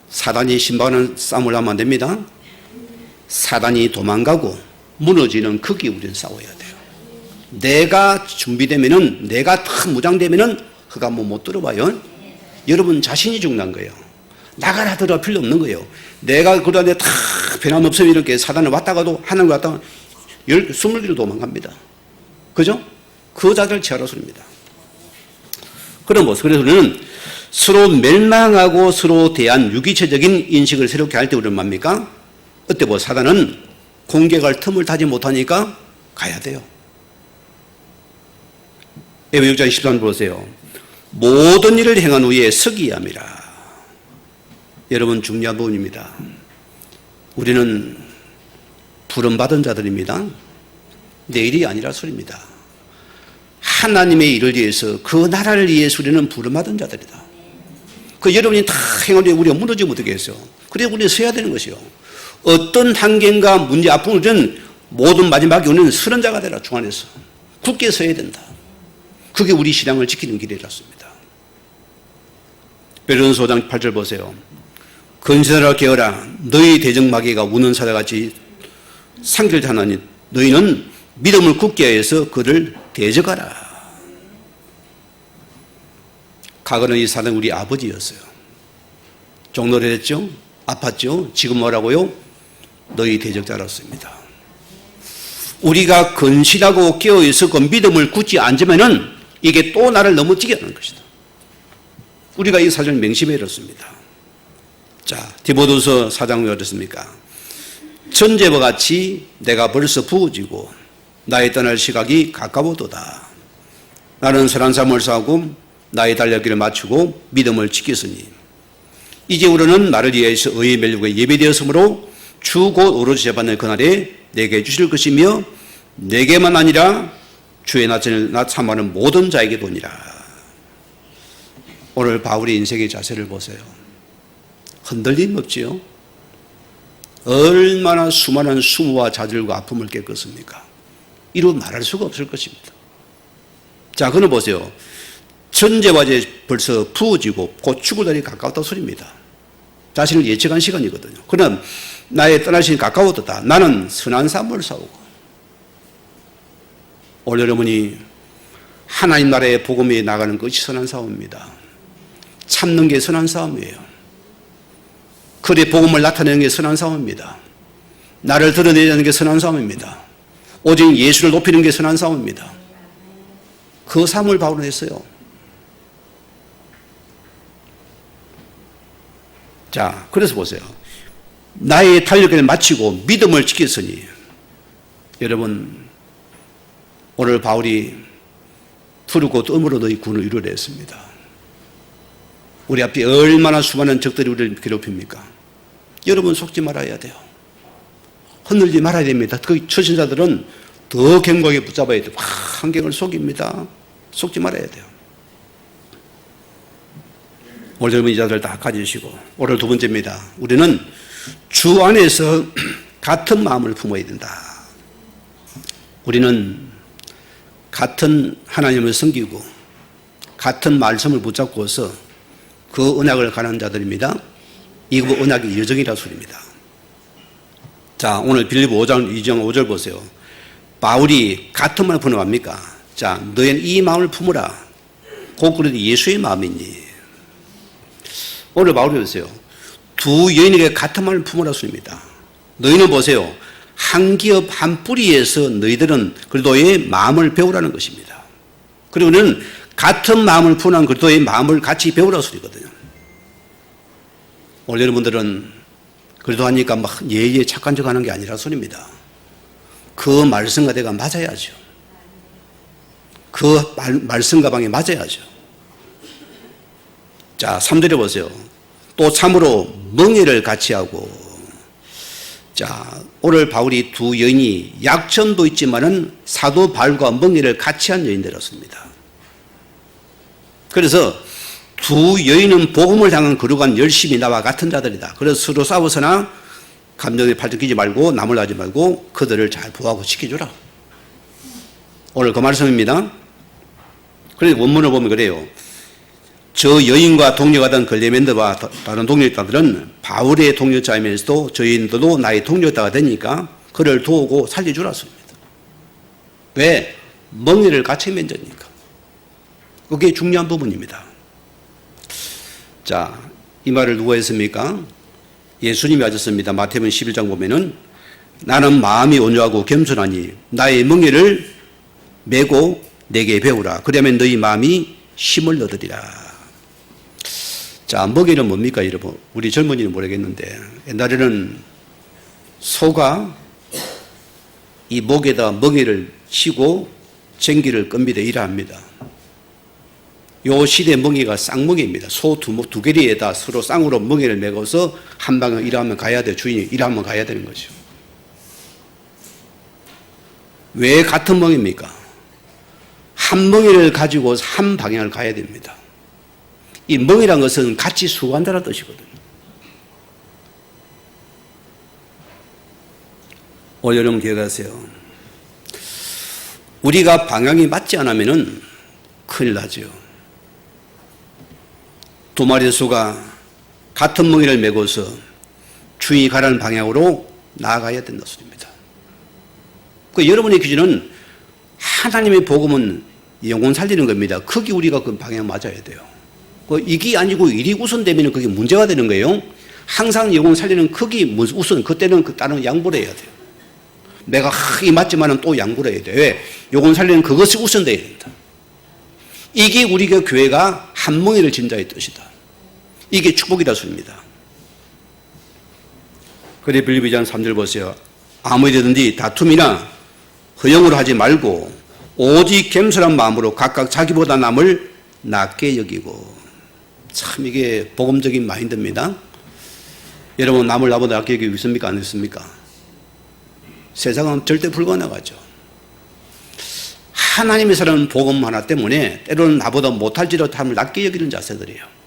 사단이 신박한 싸움을 하면 안 됩니다. 사단이 도망가고 무너지는 거기에 우리는 싸워야 돼요. 내가 준비되면은, 내가 다 무장되면은 그가 한번 못 들어봐요. 여러분 자신이 중요한 거예요. 나가라 들어갈 필요 없는 거예요. 내가 그러는데 다 변함없으면 이렇게 사단을 왔다가도 하나님 왔다가 20개로 도망갑니다. 그죠? 그 자들을 취하라 소리입니다. 그래서 우리는 서로 멸망하고 서로 대한 유기체적인 인식을 새롭게 할 때 우리는 뭡니까? 그때 사단은 공격할 틈을 타지 못하니까 가야 돼요. 에베소 6장 13절 보세요. 모든 일을 행한 후에 서기야 함이라. 여러분 중요한 부분입니다. 우리는 부름받은 자들입니다. 내일이 아니라 소리입니다. 하나님의 일을 위해서 그 나라를 위해서 우리는 부름받은 자들이다. 그 여러분이 다 행하는데 우리가 무너지면 어떻게 했어요? 그래 우리는 서야 되는 것이요. 어떤 환경과 문제 아픔을 전 모든 마지막에 우리는 서는 자가 되라. 주 안에서 굳게 서야 된다. 그게 우리 신앙을 지키는 길이었습니다. 베드로전서 5장 8절 보세요. 근신하라 깨어라. 너희 대적마귀가 우는 사자같이 상결하나니 너희는 믿음을 굳게 해서 그를 대적하라. 과거는 이 사람은 우리 아버지였어요. 종로를 했죠. 아팠죠. 지금 뭐라고요? 너희 대적자였습니다. 우리가 근신하고 깨어있었고 믿음을 굳지 않으면은 이게 또 나를 넘어지게 하는 것이다. 우리가 이 사정을 명심해 이렇습니다. 자, 디모데후서 4장 왜 어떻습니까? 천재와 같이 내가 벌써 부어지고 나의 떠날 시각이 가까워도다. 나는 선한 삶을 사고 나의 달려기를 마치고 믿음을 지켰으니 이제 우리는 나를 위해서 의의 멸류관에 예배되었으므로 주 곧 오로지 재판의 그날에 내게 주실 것이며 내게만 아니라 주의 나전을 참하는 모든 자에게 도니라. 오늘 바울의 인생의 자세를 보세요. 흔들림 없지요? 얼마나 수많은 수모와 좌절과 아픔을 겪었습니까? 이루 말할 수가 없을 것입니다. 자, 그는 보세요. 천재와 이제 벌써 부어지고 곧 죽을 날이 가까웠다 소리입니다. 자신을 예측한 시간이거든요. 그러나 나의 떠날 시간이 가까웠다. 나는 선한 삶을 싸우고. 오늘 여러분이 하나님 나라의 복음에 나가는 것이 선한 싸움입니다. 참는 게 선한 싸움이에요. 그의 복음을 나타내는 게 선한 싸움입니다. 나를 드러내는 게 선한 싸움입니다. 오직 예수를 높이는 게 선한 싸움입니다. 그 삶을 바울은 했어요. 자, 그래서 보세요. 나의 달력을 마치고 믿음을 지켰으니 여러분 오늘 바울이 푸르고 뜸으로 너희 군을 이루려 했습니다. 우리 앞에 얼마나 수많은 적들이 우리를 괴롭힙니까? 여러분 속지 말아야 돼요. 흔들지 말아야 됩니다. 그 처신자들은 더 견고하게 붙잡아야 돼요. 환경을 속입니다. 속지 말아야 돼요. 오늘 젊은 이자들 다 가지시고 오늘 두 번째입니다. 우리는 주 안에서 같은 마음을 품어야 된다. 우리는 같은 하나님을 섬기고 같은 말씀을 붙잡고서 그 언약을 가는 자들입니다. 이거 언약의 여정이라 소리입니다. 자, 오늘 빌립보 5장 2장 5절 보세요. 바울이 같은 마음을 품어갑니까? 자, 너희는 이 마음을 품으라. 곧 그래도 예수의 마음이니. 오늘 바울이 보세요. 두 여인에게 같은 마음을 품으라 소리입니다. 너희는 보세요. 한 기업 한 뿌리에서 너희들은 그리스도의 마음을 배우라는 것입니다. 그리고 우리는 같은 마음을 품는 그리스도의 마음을 같이 배우라 소리거든요. 오늘 여러분들은 그리스도 하니까 막 예의에 착한 척 하는 게 아니라 소리입니다. 그 말씀과 내가 맞아야죠. 그 말씀과 방에 맞아야죠. 자, 3절에 보세요. 또 참으로 멍에를 같이 하고. 자, 오늘 바울이 두 여인이 약점도 있지만은 사도 바울과 멍에를 같이 한 여인들이었습니다. 그래서 두 여인은 복음을 향한 거룩한 열심히 나와 같은 자들이다. 그래서 서로 싸워서나 감정에 팔뚝 끼지 말고 남을 하지 말고 그들을 잘 보호하고 지켜주라. 오늘 그 말씀입니다. 그래서 원문을 보면 그래요. 저 여인과 동료가던 글레멘드와 다른 동료자들은 바울의 동료자이면서도 저 여인들도 나의 동료자가 되니까 그를 도우고 살려주라습니다. 왜? 멍에를 같이 맺으니까. 그게 중요한 부분입니다. 자, 이 말을 누가 했습니까? 예수님이 하셨습니다. 마태복음 11장 보면은 나는 마음이 온유하고 겸손하니 나의 멍에를 메고 내게 배우라. 그러면 너희 마음이 힘을 얻으리라. 자, 멍에는 뭡니까, 여러분? 우리 젊은이는 모르겠는데 옛날에는 소가 이 목에다 멍에를 치고 전기를 끕니다. 일합니다. 요 시대 멍에가 쌍멍에입니다. 소 두 개리에다 서로 쌍으로 멍에를 메고서 한 방에 일하면 가야 돼. 주인이 일하면 가야 되는 거죠. 왜 같은 멍입니까? 한 멍에를 가지고 한 방향을 가야 됩니다. 이 멍이란 것은 같이 수고한다는 뜻이거든요. 오늘 여러분 기억하세요. 우리가 방향이 맞지 않으면 큰일 나죠. 두 마리의 소가 같은 멍에를 메고서 주인이 가라는 방향으로 나아가야 된다 소리입니다. 그 여러분의 기준은 하나님의 복음은 영혼 살리는 겁니다. 거기 우리가 그 방향 맞아야 돼요. 이게 아니고 일이 우선되면 그게 문제가 되는 거예요. 항상 영혼 살리는 거기 우선, 그때는 다른 양보를 해야 돼요. 내가 이 맞지만은 또 양보를 해야 돼요. 왜? 영혼 살리는 그것이 우선돼야 된다. 이게 우리가 교회가 한 멍에를 진 자의 뜻이다. 이게 축복이다 소리입니다. 그래 빌립보 2장 3절 보세요. 아무 일이든지 다툼이나 허영으로 하지 말고 오직 겸손한 마음으로 각각 자기보다 남을 낮게 여기고. 참 이게 복음적인 마인드입니다. 여러분 남을 나보다 낮게 여기고 있습니까? 안 있습니까? 세상은 절대 불가능하죠. 하나님의 사람은 복음 하나 때문에 때로는 나보다 못할지라도 남을 낮게 여기는 자세들이에요.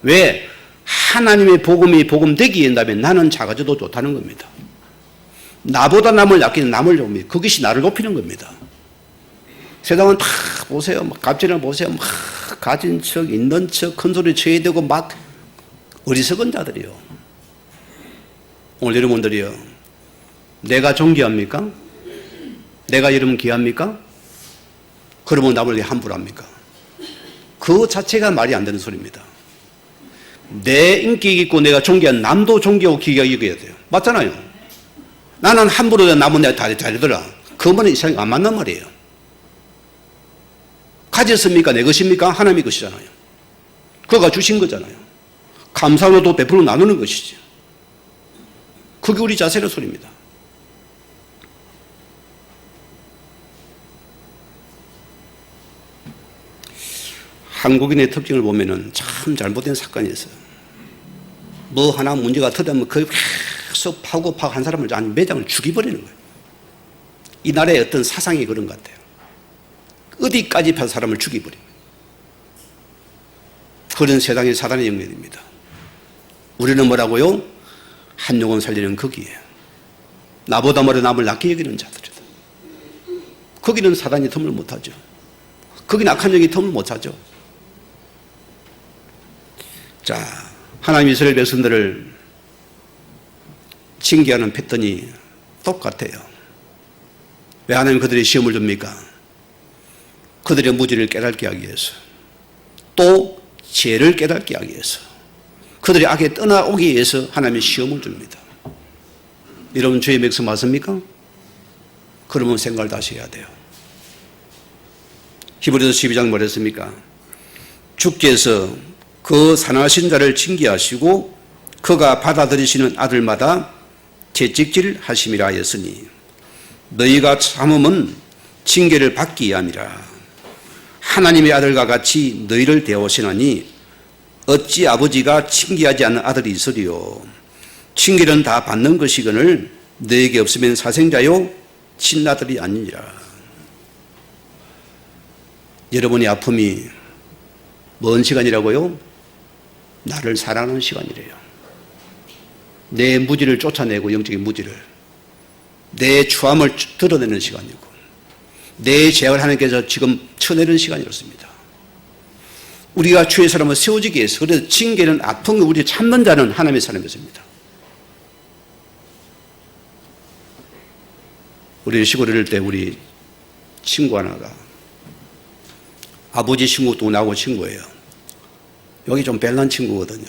왜? 하나님의 복음이 복음되기 위한다면 나는 작아져도 좋다는 겁니다. 나보다 남을 아끼는 남을 줍니다. 그것이 나를 높이는 겁니다. 세상은 다 보세요. 막 갑질을 보세요. 막 가진 척, 있는 척, 큰 소리 쳐야 되고 막 어리석은 자들이요. 오늘 여러분들이요. 내가 존귀합니까? 내가 여러분 귀합니까? 그러면 남을 함부로 합니까? 그 자체가 말이 안 되는 소리입니다. 내 인기 있고 내가 존귀한 남도 존귀하고 귀하게 여겨야 돼요. 맞잖아요. 나는 함부로 남은 내가 다 잘하더라. 그 말은 이상이 안 맞는 말이에요. 가졌습니까? 내 것입니까? 하나님의 것이잖아요. 그가 주신 거잖아요. 감사로도 베풀어 나누는 것이지. 그게 우리 자세의 소리입니다. 한국인의 특징을 보면은 참 잘못된 사건이 있어요. 뭐 하나 문제가 터지면 그 계속 파고 한 사람을 아니 매장을 죽여버리는 거예요. 이 나라의 어떤 사상이 그런 것 같아요. 어디까지 펴서 사람을 죽여버립니다. 그런 세상의 사단의 영역입니다. 우리는 뭐라고요? 한 영혼 살리는 거기에요. 나보다 멀어 남을 낮게 여기는 자들이다. 거기는 사단이 틈을 못하죠. 거기는 악한 영이 틈을 못하죠. 자, 하나님 이스라엘 백성들을 징계하는 패턴이 똑같아요. 왜 하나님 그들의 시험을 줍니까? 그들의 무지를 깨닫게 하기 위해서, 또 죄를 깨닫게 하기 위해서, 그들이 악에 떠나오기 위해서 하나님의 시험을 줍니다. 여러분 죄의 맥스 맞습니까? 그러면 생각을 다시 해야 돼요. 히브리서 12장 뭐랬습니까? 주께서 그 사랑하신 자를 징계하시고 그가 받아들이시는 아들마다 채찍질 하심이라 하였으니 너희가 참음은 징계를 받기 위함이라. 하나님의 아들과 같이 너희를 대하시나니 어찌 아버지가 징계하지 않는 아들이 있으리요. 징계는 다 받는 것이거늘 너에게 없으면 사생자요 친아들이 아니니라. 여러분의 아픔이 뭔 시간이라고요? 나를 사랑하는 시간이래요. 내 무지를 쫓아내고, 영적인 무지를, 내 추함을 드러내는 시간이고, 내 죄악을 하나님께서 지금 쳐내는 시간이었습니다. 우리가 주의 사람을 세워지기 위해서, 그래서 징계는 아픈 거 우리 참는 자는 하나님의 사람이었습니다. 우리 시골에 있을 때 우리 친구 하나가, 아버지 친구도 나하고 친구예요. 여기 좀 벨난 친구거든요.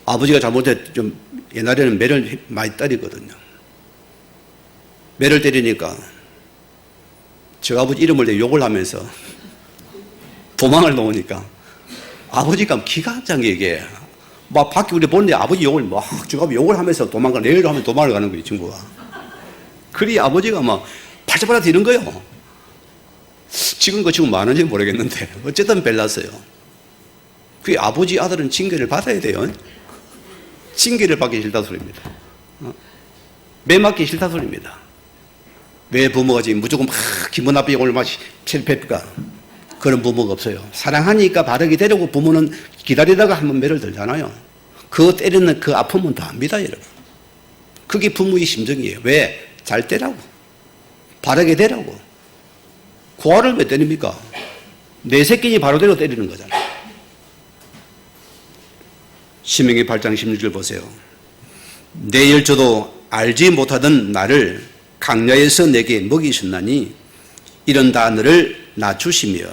아버지가 잘못해 좀 옛날에는 매를 많이 때리거든요. 매를 때리니까 저 아버지 이름을 내 욕을 하면서 도망을 놓으니까 아버지가 기가 찬 게 막 밖에 우리 보는데 아버지 욕을 막 저가 욕을 하면서 내일 하면 도망을 가는 거예요, 친구가. 그리 아버지가 막 팔자팔자 뛰는 거예요. 지금 그 친구 많은지 모르겠는데 어쨌든 벨났어요. 그 아버지 아들은 징계를 받아야 돼요. 징계를 받기 싫다 소리입니다. 매 맞기 싫다 소리입니다. 왜 부모가 지금 무조건 막 기분 나쁘게 오늘 막 실패할까? 그런 부모가 없어요. 사랑하니까 바르게 되려고 부모는 기다리다가 한번 매를 들잖아요. 그거 때리는 그 아픔은 더 압니다, 여러분. 그게 부모의 심정이에요. 왜? 잘 때라고. 바르게 되라고. 고아를 왜 때립니까? 내 새끼니 바로 되려 때리는 거잖아요. 신명기 8장 16절 보세요. 내 열조도 알지 못하던 나를 강야에서 내게 먹이셨나니 이런 다 너를 낮추시며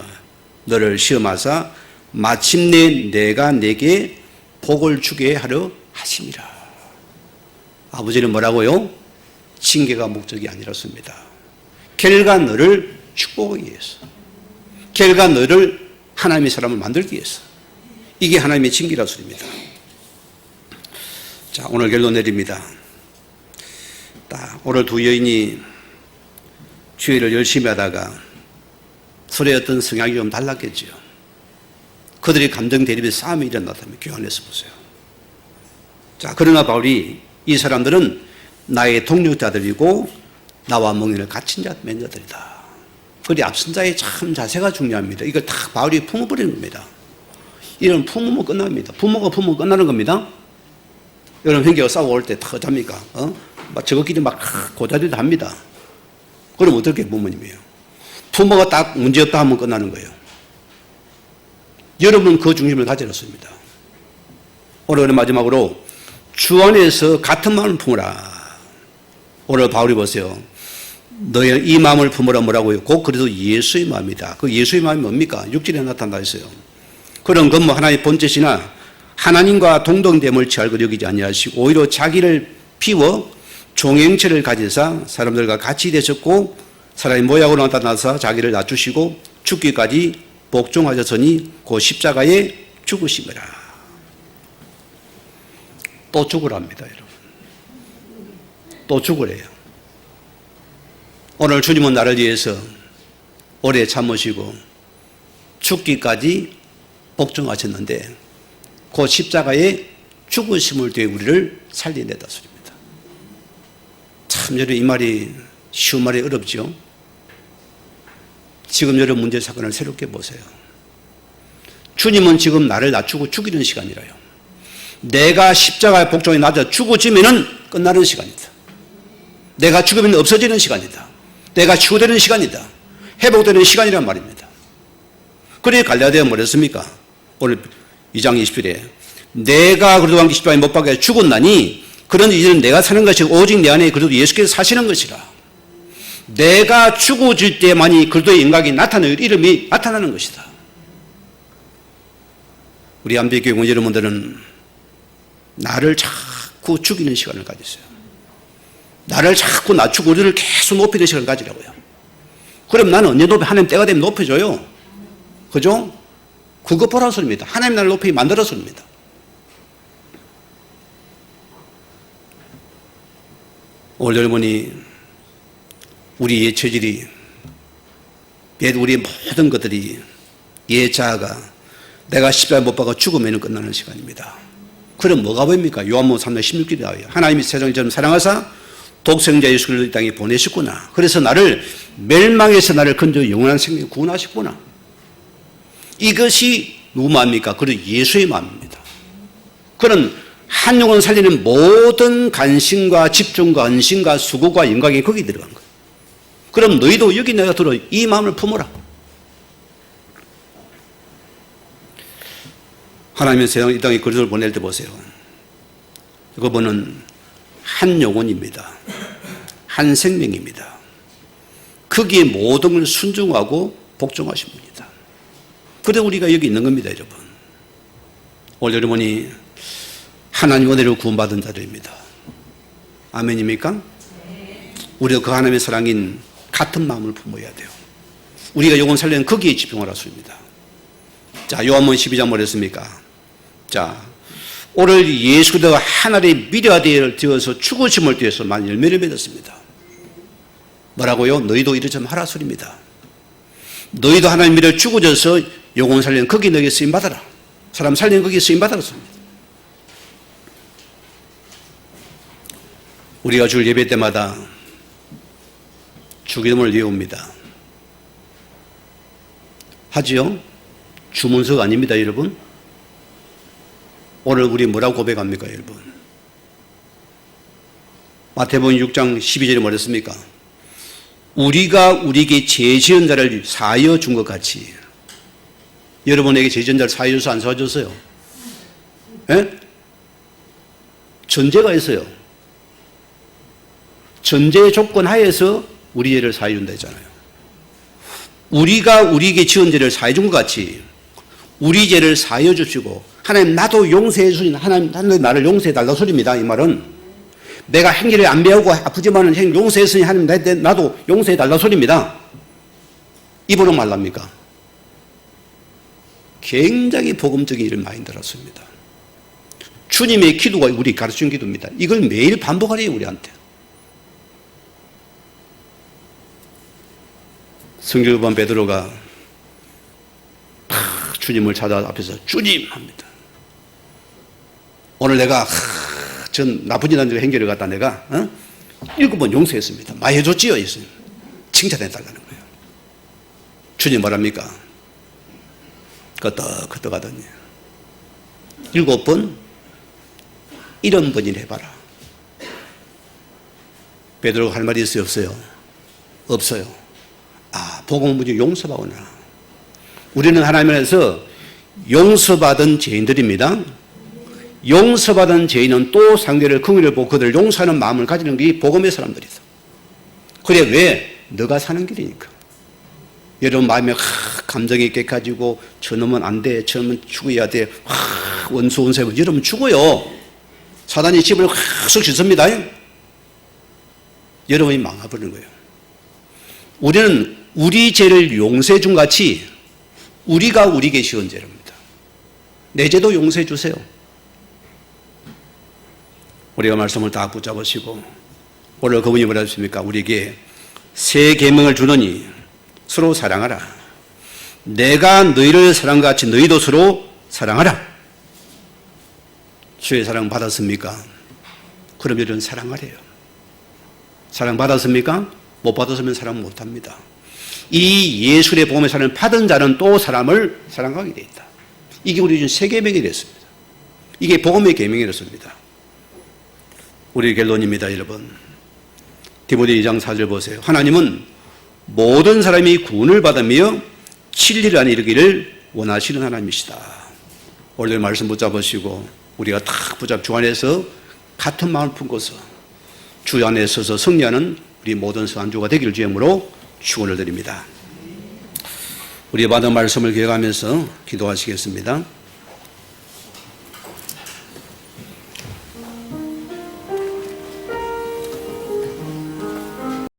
너를 시험하사 마침내 내가 내게 복을 주게 하려 하심이라. 아버지는 뭐라고요? 징계가 목적이 아니었습니다. 결과 너를 축복하기 위해서, 결과 너를 하나님의 사람을 만들기 위해서. 이게 하나님의 징계라 소리입니다. 자, 오늘 결론 내립니다. 오늘 두 여인이 주일을 열심히 하다가 서로의 어떤 성향이 좀 달랐겠죠. 그들이 감정 대립의 싸움이 일어났다면 교회 안에서 보세요. 자, 그러나 바울이 이 사람들은 나의 동력자들이고 나와 멍에를 갇힌 자, 맨자들이다. 그리 앞선 자의 참 자세가 중요합니다. 이걸 다 바울이 품어버리는 겁니다. 이런 품으면 끝납니다. 부모가 품으면 끝나는 겁니다. 여러분, 형제가 싸워올 때 다 어쩝니까? 막 저것끼리 막 고자리도 합니다. 그럼 어떻게 부모님이에요? 부모가 딱 문제없다 하면 끝나는 거예요. 여러분은 그 중심을 가져놨습니다. 오늘 마지막으로 주 안에서 같은 마음을 품으라. 오늘 바울이 보세요. 너희는 이 마음을 품으라 뭐라고요? 곧 그래도 예수의 마음이다. 그 예수의 마음이 뭡니까? 육질에 나타나 있어요. 그런 건 뭐 하나의 본chất이나 하나님과 동등됨을 취하고 여기지 아니하시고 오히려 자기를 비워 종행체를 가지사 사람들과 같이 되셨고 사람의 모양으로 나타나서 자기를 낮추시고 죽기까지 복종하셨으니 그 십자가에 죽으심이라. 또 죽으랍니다, 여러분. 또 죽으래요. 오늘 주님은 나를 위해서 오래 참으시고 죽기까지 복종하셨는데 그 십자가에 죽으심을 통해 우리를 살려내다 소리입니다. 참 여러분, 이 말이 쉬운 말이 어렵죠. 지금 여러분 문제 사건을 새롭게 보세요. 주님은 지금 나를 낮추고 죽이는 시간이라요. 내가 십자가의 복종에 낮아 죽어지면은 끝나는 시간이다. 내가 죽으면 없어지는 시간이다. 내가 치유되는 시간이다. 회복되는 시간이란 말입니다. 그래 갈라디아 뭐랬습니까? 오늘 2장 20절에 내가 그리스도와 십자가에 못 박혀 죽었나니 그런 이제는 내가 사는 것이 오직 내 안에 그리스도 예수께서 사시는 것이라. 내가 죽어질 때만이 그리스도의 영광이 나타나는 이름이 나타나는 것이다. 우리 안배교회 여러분들은 나를 자꾸 죽이는 시간을 가졌어요. 나를 자꾸 낮추고 우리를 계속 높이는 시간을 가지라고요. 그럼 나는 언제 하나님 때가 되면 높여줘요. 그죠? 그거 보라는 소리입니다. 하나님 나를 높이 만들어서 소리입니다. 오늘 여러분이 우리의 체질이, 우리의 모든 것들이 자아가 내가 십자가에 못 박아 죽으면 끝나는 시간입니다. 그럼 뭐가 보입니까? 요한복음 3장 16절에 나와요. 하나님이 세상을 처럼 사랑하사 독생자 예수 그리스도를 이 땅에 보내셨구나. 그래서 나를 멸망에서 나를 건져 영원한 생명에 구원하셨구나. 이것이 누구 마음입니까? 그리고 예수의 마음입니다. 그런 한 영혼 살리는 모든 관심과 집중과 헌신과 수고가 영광이 거기 들어간 거예요. 그럼 너희도 여기 내가 들어 이 마음을 품어라. 하나님은 세상 이 땅에 그리스도를 보낼 때 보세요. 그분은 한 영혼입니다. 한 생명입니다. 거기에 모든 걸 순종하고 복종하신 분이다. 그래서 우리가 여기 있는 겁니다, 여러분. 오늘 여러분이 하나님 은혜로 구원받은 자들입니다. 아멘입니까? 우리가 그 하나님의 사랑인 같은 마음을 품어야 돼요. 우리가 영혼 살리는 거기에 집중하라 소리입니다. 자, 요한복음 12장 뭐랬습니까? 자, 오늘 예수 그리스도가 하나님의 미래가 되어서 죽으심을 통해서 많은 열매를 맺었습니다. 뭐라고요? 너희도 이렇게 좀 하라 소리입니다. 너희도 하나님 미래를 죽어져서 영혼 살리는 거기 너에게 쓰임 받아라. 사람 살리는 거기에 쓰임 받아라 소리입니다. 우리가 주일 예배 때마다 주기도문을 외웁니다. 하지요? 주문서가 아닙니다, 여러분. 오늘 우리 뭐라고 고백합니까, 여러분? 마태복음 6장 12절에 뭐랬습니까? 우리가 우리에게 죄 지은 자를 사하여 준 것 같이. 여러분에게 죄 지은 자를 사하여 줘서 안 사와줬어요? 예? 전제가 있어요. 전제 조건 하에서 우리 죄를 사하여 준다 했잖아요. 우리가 우리에게 지은 죄를 사하여 준 것 같이 우리 죄를 사하여 주시고, 하나님 나도 용서해 주신, 하나님 나를 용서해 달라 소리입니다. 이 말은 내가 행위를 안 배우고 아프지만은 용서했으니 하나님 나도 용서해 달라 소리입니다. 입으로 말랍니까? 굉장히 복음적인 일을 많이 들었습니다. 주님의 기도가 우리 가르친 기도입니다. 이걸 매일 반복하래요, 우리한테. 성경반 베드로가 주님을 찾아 앞에서 주님 합니다. 오늘 내가 전 나쁜 짓 한 행위를 갖다 내가 7번 용서했습니다. 많이 해줬지요? 칭찬해달라는 거예요. 주님 뭐랍니까? 끄떡끄떡 하더니 7번 70번이나 해봐라. 베드로가 할 말이 있어요? 없어요? 없어요. 복음은 무지 용서받으나. 우리는 하나님 안에서 용서받은 죄인들입니다. 용서받은 죄인은 또 상대를 긍휼을 보고 그들을 용서하는 마음을 가지는 게 복음의 사람들이다. 그래, 왜? 너가 사는 길이니까. 여러분 마음에 감정이 깨가지고 저놈은 안 돼, 저놈은 죽어야 돼, 원수 원수하고 여러분 죽어요. 사단이 집을 쓱 씻습니다. 여러분이 망해버리는 거예요. 우리는 우리 죄를 용서해 준 같이 우리가 우리에게 지은 죄입니다. 내 죄도 용서해 주세요. 우리가 말씀을 다 붙잡으시고, 오늘 그분이 뭐라 하십니까? 우리에게 새 계명을 주노니 서로 사랑하라. 내가 너희를 사랑과 같이 너희도 서로 사랑하라. 주의 사랑 받았습니까? 그럼 여러분 사랑하래요. 사랑 받았습니까? 못 받았으면 사랑 못합니다. 이 예수의 복음의 사랑을 받은 자는 또 사람을 사랑하게 되어 있다. 이게 우리 준 새 계명이 됐습니다. 이게 복음의 계명이었습니다. 우리 결론입니다, 여러분. 디모데 2장 4절 보세요. 하나님은 모든 사람이 구원을 받으며 진리를 안에 이르기를 원하시는 하나님이시다. 오늘 말씀 붙잡으시고 우리가 딱 주 안에서 같은 마음을 품고서 주 안에 서서 승리하는 우리 모든 선주가 되기를 주님으로 축원을 드립니다. 우리 받은 말씀을 기억하면서 기도하시겠습니다.